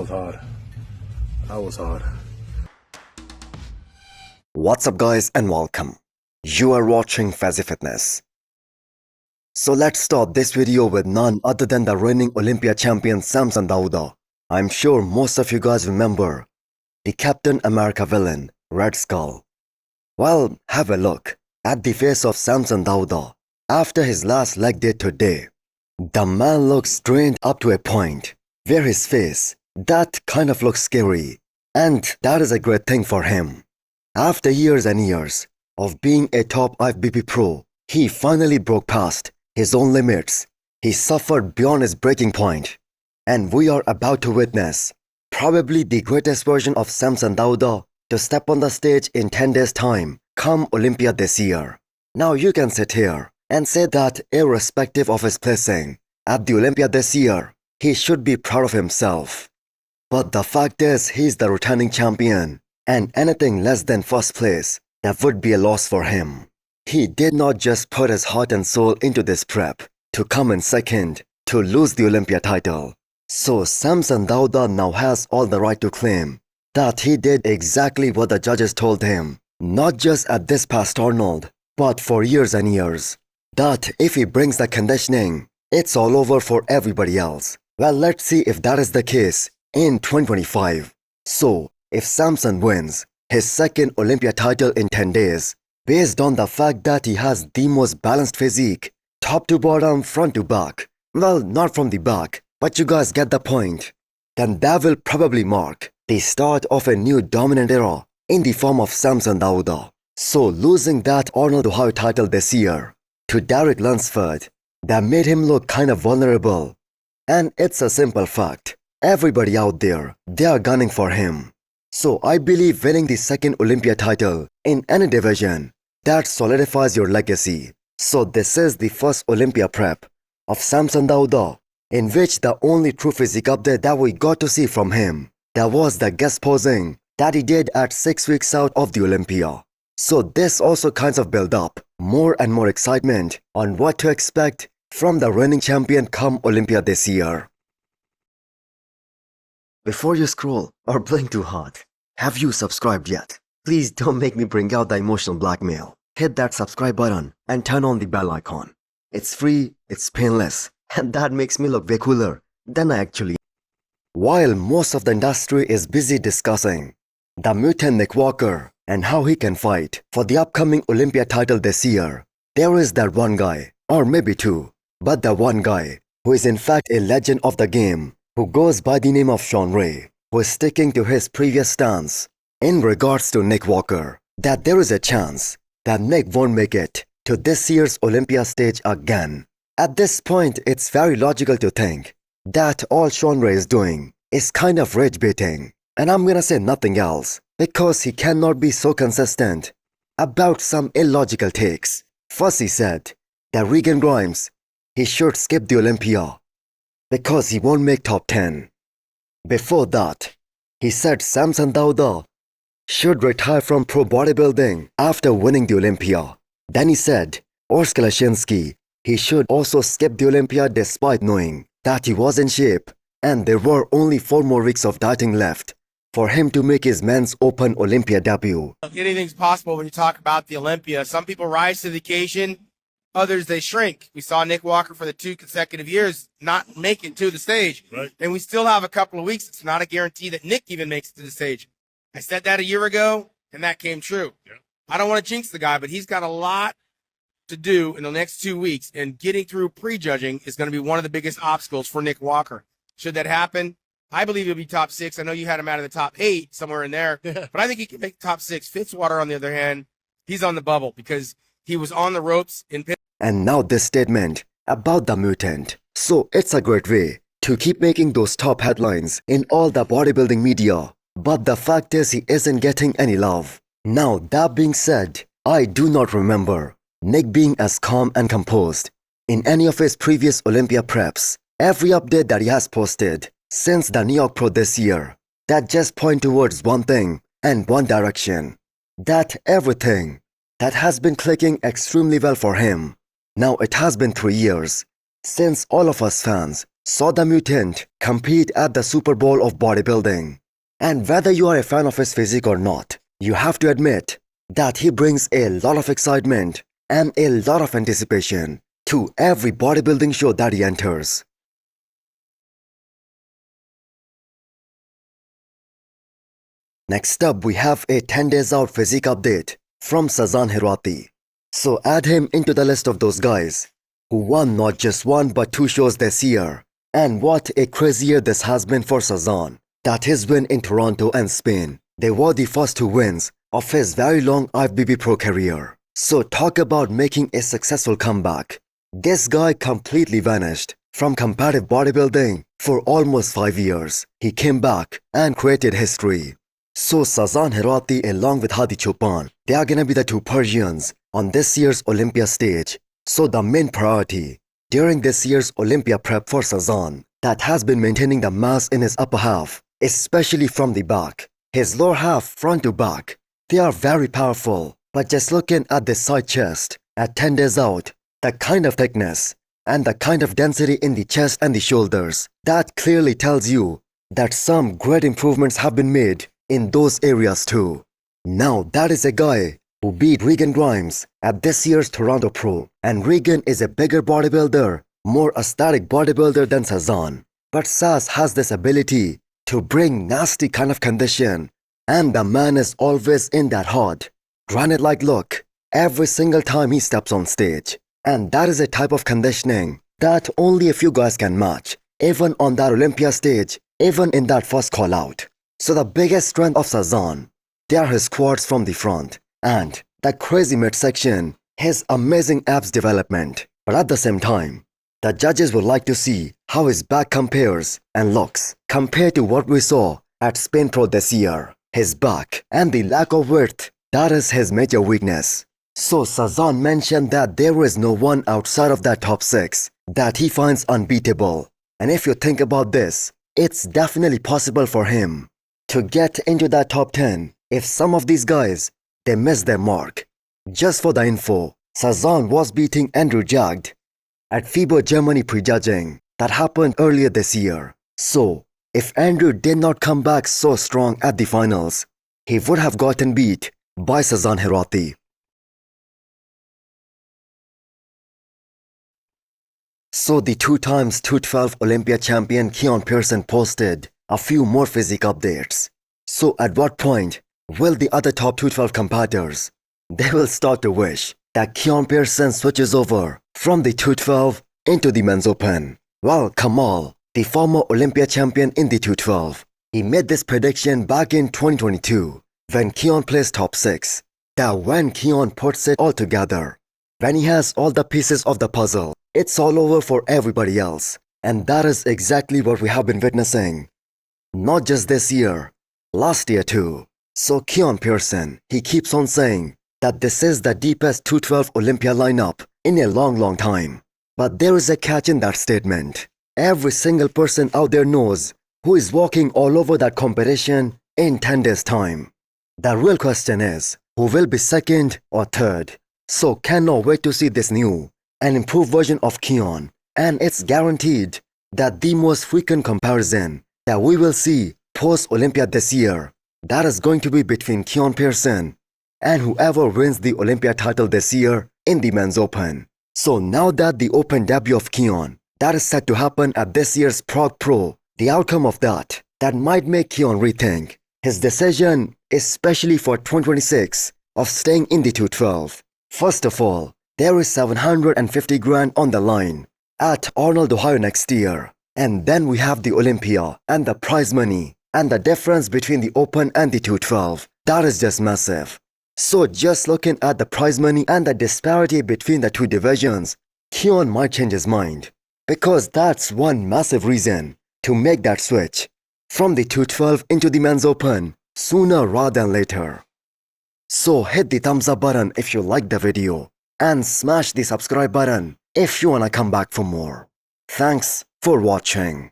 was hard. That was hard. What's up guys and welcome. You are watching Fazi Fitness. So let's start this video with none other than the reigning Olympia champion Samson Dauda. I'm sure most of you guys remember the Captain America villain, Red Skull. Well, have a look at the face of Samson Dauda after his last leg day today. The man looks strained up to a point where his face, that kind of looks scary, and that is a great thing for him. After years and years of being a top IFBB pro, he finally broke past his own limits. He suffered beyond his breaking point, and we are about to witness probably the greatest version of Samson Dauda to step on the stage in 10 days time come Olympia this year. Now you can sit here and say that irrespective of his placing at the Olympia this year, he should be proud of himself. But the fact is, he's the returning champion, and anything less than first place, that would be a loss for him. He did not just put his heart and soul into this prep to come in second to lose the Olympia title. So Samson Dauda now has all the right to claim that he did exactly what the judges told him, not just at this past Arnold, but for years and years, that if he brings the conditioning, it's all over for everybody else. Well, let's see if that is the case in 2025. So, if Samson wins his second Olympia title in 10 days, based on the fact that he has the most balanced physique, top to bottom, front to back, well, not from the back, but you guys get the point, then that will probably mark the start of a new dominant era in the form of Samson Dauda. So losing that Arnold Ohio title this year to Derek Lunsford, that made him look kind of vulnerable. And it's a simple fact, everybody out there, they are gunning for him. So I believe winning the second Olympia title in any division, that solidifies your legacy. So this is the first Olympia prep of Samson Dauda, in which the only true physique update that we got to see from him, that was the guest posing that he did at 6 weeks out of the Olympia. So this also kinds of build up more and more excitement on what to expect from the reigning champion come Olympia this year. Before you scroll or blink too hard, have you subscribed yet? Please don't make me bring out the emotional blackmail. Hit that subscribe button and turn on the bell icon. It's free, it's painless, and that makes me look way cooler than I actually am. While most of the industry is busy discussing the mutant Nick Walker and how he can fight for the upcoming Olympia title this year, there is that one guy, or maybe two, but the one guy who is in fact a legend of the game, who goes by the name of Shawn, who is sticking to his previous stance in regards to Nick Walker, that there is a chance that Nick won't make it to this year's Olympia stage again. At this point, it's very logical to think that all Shawn is doing is kind of rage baiting, and I'm gonna say nothing else, because he cannot be so consistent about some illogical takes. First he said that Regan Grimes, he should skip the Olympia because he won't make top 10. Before that, he said Samson Dauda should retire from pro bodybuilding after winning the Olympia. Then he said Orsk Lashinsky, he should also skip the Olympia despite knowing that he was in shape and there were only 4 more weeks of dieting left for him to make his men's open Olympia debut. Anything's possible when you talk about the Olympia. Some people rise to the occasion, others they shrink. We saw Nick Walker for the 2 consecutive years not make it to the stage. Right. And we still have a couple of weeks. It's not a guarantee that Nick even makes it to the stage. I said that a year ago, and that came true. Yeah. I don't want to jinx the guy, but he's got a lot to do in the next 2 weeks, and getting through prejudging is going to be one of the biggest obstacles for Nick Walker. Should that happen, I believe he'll be top 6. I know you had him out of the top 8, somewhere in there, but I think he can make top 6. Fitzwater, on the other hand, he's on the bubble because he was on the ropes in pit. And now this statement about the mutant. So it's a great way to keep making those top headlines in all the bodybuilding media. But the fact is, he isn't getting any love. Now that being said, I do not remember Nick being as calm and composed in any of his previous Olympia preps. Every update that he has posted since the New York Pro this year, that just point towards one thing and one direction. That everything that has been clicking extremely well for him. Now it has been 3 years since all of us fans saw the mutant compete at the Super Bowl of bodybuilding. And whether you are a fan of his physique or not, you have to admit that he brings a lot of excitement and a lot of anticipation to every bodybuilding show that he enters. Next up, we have a 10 days out physique update from Sazan Hiati. So add him into the list of those guys who won not just one but two shows this year. And what a crazy year this has been for Sazan. That his win in Toronto and Spain, they were the first two wins of his very long IFBB Pro career. So talk about making a successful comeback. This guy completely vanished from competitive bodybuilding for almost 5 years. He came back and created history. So Sazan Hiati along with Hadi Chopin, they are gonna be the two Persians on this year's Olympia stage. So the main priority during this year's Olympia prep for Sazan, that has been maintaining the mass in his upper half, especially from the back. His lower half front to back, they are very powerful, but just looking at the side chest at 10 days out, the kind of thickness and the kind of density in the chest and the shoulders, that clearly tells you that some great improvements have been made in those areas too. Now that is a guy who beat Regan Grimes at this year's Toronto Pro, and Regan is a bigger bodybuilder, more aesthetic bodybuilder than Sazan. But Saz has this ability to bring nasty kind of condition, and the man is always in that hot, granite-like look every single time he steps on stage. And that is a type of conditioning that only a few guys can match, even on that Olympia stage, even in that first call out. So the biggest strength of Sazan, they are his quads from the front, and the crazy midsection, his amazing abs development. But at the same time, the judges would like to see how his back compares and looks compared to what we saw at Spain Pro this year. His back and the lack of width, that is his major weakness. So Sazan mentioned that there is no one outside of that top 6 that he finds unbeatable. And if you think about this, it's definitely possible for him to get into that top 10 if some of these guys, they miss their mark. Just for the info, Sazan was beating Andrew Jagd at FIBO Germany prejudging that happened earlier this year. So, if Andrew did not come back so strong at the finals, he would have gotten beat by Sazan Hiati. So the 2 times 212 Olympia champion Keon Pearson posted a few more physique updates. So at what point will the other top 212 competitors, they will start to wish that Keon Pearson switches over from the 212 into the men's open? Well, Kamal, the former Olympia champion in the 212, he made this prediction back in 2022 when Keon placed top 6, that when Keon puts it all together, when he has all the pieces of the puzzle, it's all over for everybody else. And that is exactly what we have been witnessing. Not just this year, last year too. So Keon Pearson, he keeps on saying that this is the deepest 212 Olympia lineup in a long time. But there is a catch in that statement. Every single person out there knows who is walking all over that competition in 10 days time. The real question is, who will be second or third? So cannot wait to see this new and improved version of Keon. And it's guaranteed that the most frequent comparison that we will see post-Olympia this year, that is going to be between Keon Pearson and whoever wins the Olympia title this year in the men's open. So now that the open debut of Keon, that is set to happen at this year's Prague Pro, the outcome of that might make Keon rethink his decision, especially for 2026, of staying in the 212. First of all, there is 750 grand on the line at Arnold, Ohio next year. And then we have the Olympia and the prize money, and the difference between the open and the 212. That is just massive. So just looking at the prize money and the disparity between the two divisions, Keon might change his mind. Because that's one massive reason to make that switch from the 212 into the men's open sooner rather than later. So hit the thumbs up button if you liked the video, and smash the subscribe button if you wanna come back for more. Thanks for watching.